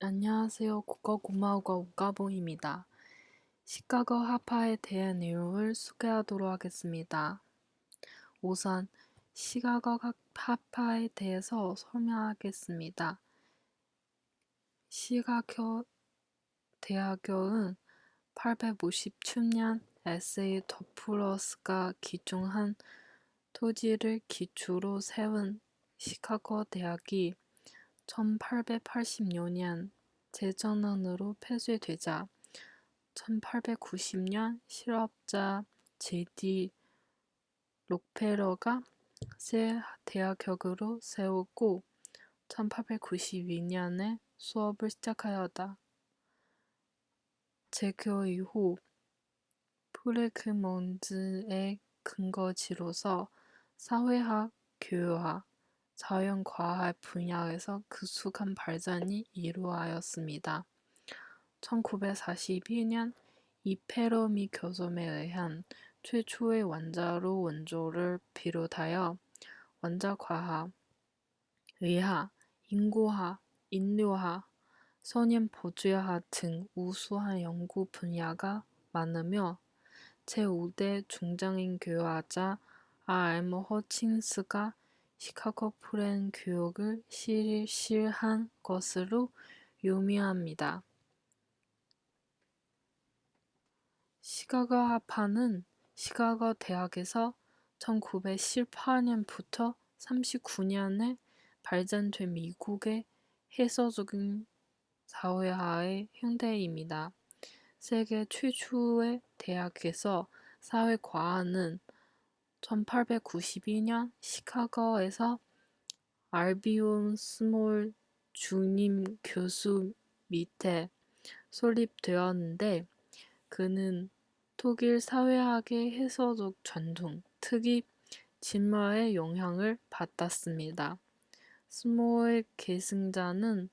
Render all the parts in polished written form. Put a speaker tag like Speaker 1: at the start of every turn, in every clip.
Speaker 1: 안녕하세요. 국어국마국어 우가봉입니다. 시카고 하파에 대한 내용을 소개하도록 하겠습니다. 우선 시카고 하파에 대해서 설명하겠습니다. 시카고 대학교는 857년 에세이 더플러스가 기중한 토지를 기초로 세운 시카고 대학이 1886년 재정난으로 폐쇄되자 1890년 실업자 J.D. 록펠러가 새 대학교를 세우고 1892년에 수업을 시작하였다. 재교 이후 프레그몬즈의 근거지로서 사회학, 교육학, 자연과학 분야에서 급속한 발전이 이루어졌습니다. 1942년 이페로미 교수에 의한 최초의 원자로 원조를 비롯하여 원자과학, 의학, 인구학, 인류학, 선인보주학 등 우수한 연구 분야가 많으며 제5대 중장인 교육학자 R.M. 허칭스가 시카고 프렌 교육을 실시한 것으로 유명합니다. 시카고 하파는 시카고 대학에서 1918년부터 39년에 발전된 미국의 해서적인 사회학의 형태입니다. 세계 최초의 대학에서 사회과학은 1892년 시카고에서 알비온 스몰 주임 교수 밑에 설립되었는데 그는 독일 사회학의 해서적 전통, 특히 진화의 영향을 받았습니다. 스몰의 계승자는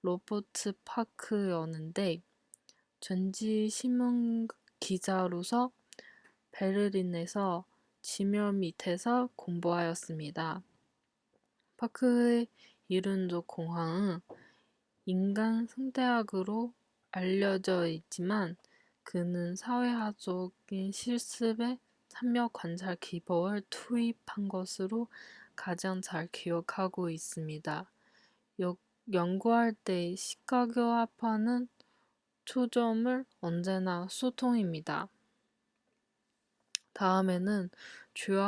Speaker 1: 로버트 파크였는데 전지 신문 기자로서 베를린에서 지명 밑에서 공부하였습니다. 파크의 이론적 공학은 인간 생태학으로 알려져 있지만 그는 사회학적인 실습에 산력 관찰 기법을 투입한 것으로 가장 잘 기억하고 있습니다. 연구할 때 시카고 하파는 초점을 언제나 소통입니다. 다음에는 주요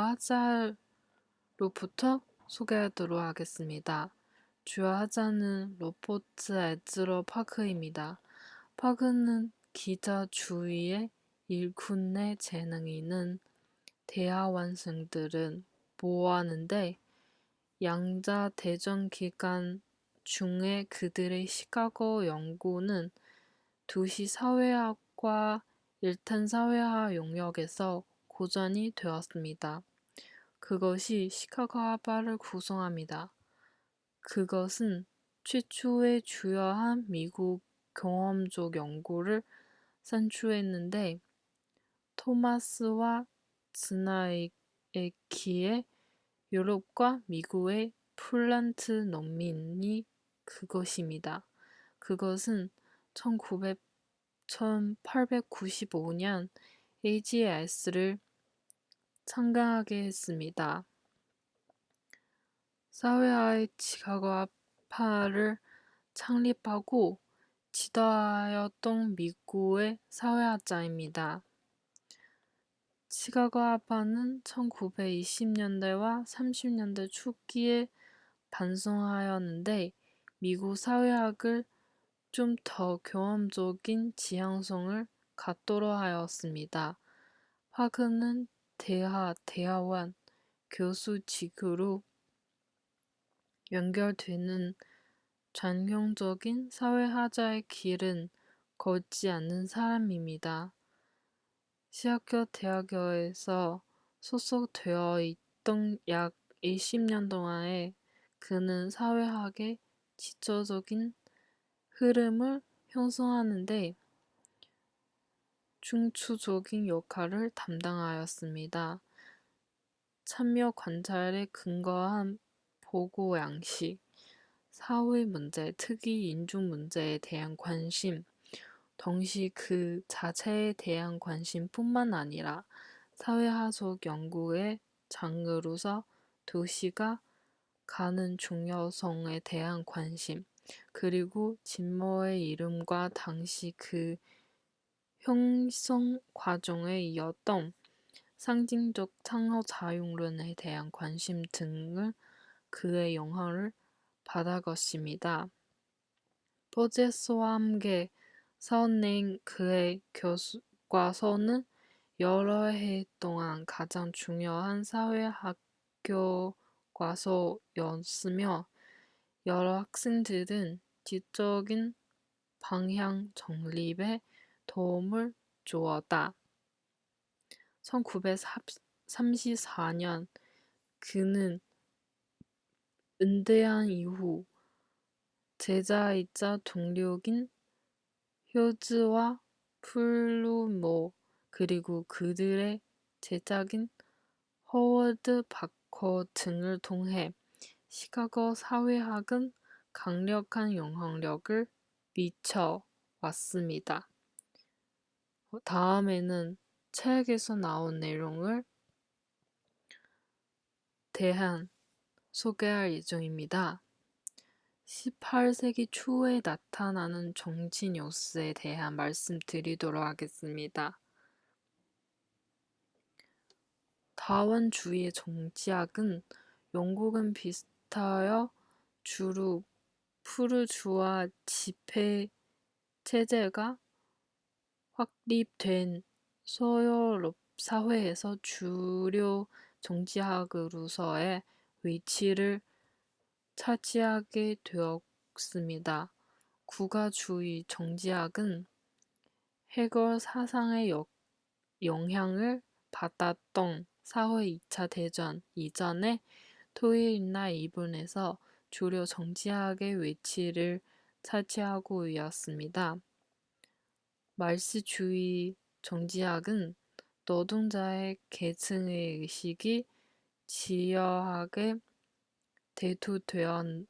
Speaker 1: 학자로부터 소개하도록 하겠습니다. 주요 학자는 로버트 에즈러 파크입니다. 파크는 기자 주위에 일꾼의 재능이 있는 대학원생들은 모아하는데 양자 대전 기간 중에 그들의 시카고 연구는 도시 사회학과 일탄 사회학 영역에서 고전이 되었습니다. 그것이 시카고 하파를 구성합니다. 그것은 최초의 주요한 미국 경험적 연구를 산출했는데 토마스와 즈나에키의 유럽과 미국의 플란트 농민이 그것입니다. 그것은 1895년 AGS를 창간하게 했습니다. 사회학의 시카고 하파를 창립하고 지도하였던 미국의 사회학자입니다. 시카고 하파는 1920년대와 30년대 초기에 반성하였는데 미국 사회학을 좀 더 경험적인 지향성을 갖도록 하였습니다. 파크는 대학원 교수직으로 연결되는 전형적인 사회학자의 길은 걷지 않는 사람입니다. 시카고 대학교에서 소속되어 있던 약 20년 동안에 그는 사회학의 지적인 흐름을 형성하는데 중추적인 역할을 담당하였습니다. 참여 관찰에 근거한 보고 양식, 사회 문제, 특히 인종 문제에 대한 관심, 동시 그 자체에 대한 관심뿐만 아니라 사회하적 연구의 장르로서 도시가 가는 중요성에 대한 관심, 그리고 진모의 이름과 당시 그 형성 과정에 이었던 상징적 창업 자율론에 대한 관심 등을 그의 영향을 받아 것입니다. 포제스와 함께 써낸 그의 교과서는 여러 해 동안 가장 중요한 사회학 교과서였으며 여러 학생들은 지적인 방향 정립에 도움을 주었다. 1934년 그는 은퇴한 이후 제자이자 동료인 휴즈와 플루모 그리고 그들의 제작인 허워드 바커 등을 통해 시카고 사회학은 강력한 영향력을 미쳐 왔습니다. 다음에는 책에서 나온 내용을 대한 소개할 예정입니다. 18세기 초에 나타나는 정치 뉴스에 대한 말씀드리도록 하겠습니다. 다원주의 정치학은 영국은 비슷하여 주로 푸르주아 지배 체제가 확립된 서유럽 사회에서 주류 정치학으로서의 위치를 차지하게 되었습니다. 국가주의 정치학은 해결 사상의 영향을 받았던 사회 2차 대전 이전에 토일이나 일본에서 주류 정치학의 위치를 차지하고 있었습니다. 말세주의 정치학은 노동자의 계층의 의식이 지여하게 대두되었던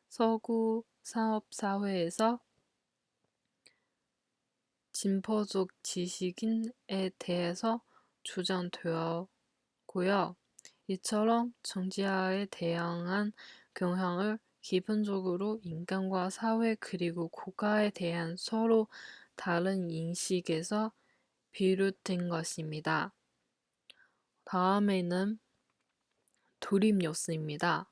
Speaker 1: 서구 산업사회에서 진보적 지식인에 대해서 주장되었고요. 이처럼 정치학에 대항한 경향을 기본적으로 인간과 사회 그리고 국가에 대한 서로 다른 인식에서 비롯된 것입니다. 다음에는 도립 뉴스입니다.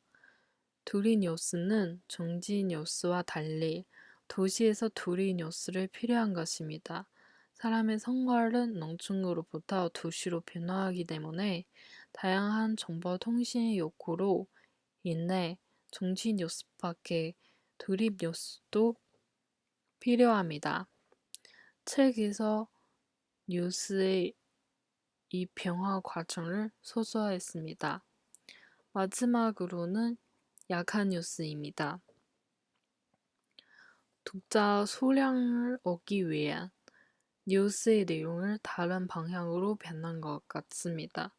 Speaker 1: 도립 뉴스는 정치 뉴스와 달리 도시에서 도립 뉴스를 필요한 것입니다. 사람의 생활은 농촌으로부터 도시로 변화하기 때문에 다양한 정보 통신의 욕구로 인해 정치 뉴스밖에 도립 뉴스도 필요합니다. 책에서 뉴스의 이 변화 과정을 소개했습니다. 마지막으로는 약한 뉴스입니다. 독자 소량을 얻기 위한 뉴스의 내용을 다른 방향으로 변한 것 같습니다.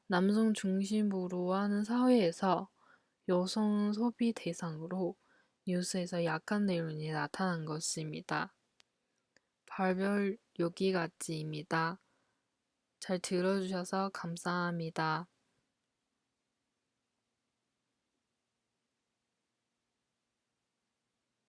Speaker 1: 남성 중심으로 하는 사회에서 여성은 소비 대상으로 뉴스에서 약한 내용이 나타난 것입니다. 발별 여기까지입니다. 잘 들어주셔서 감사합니다.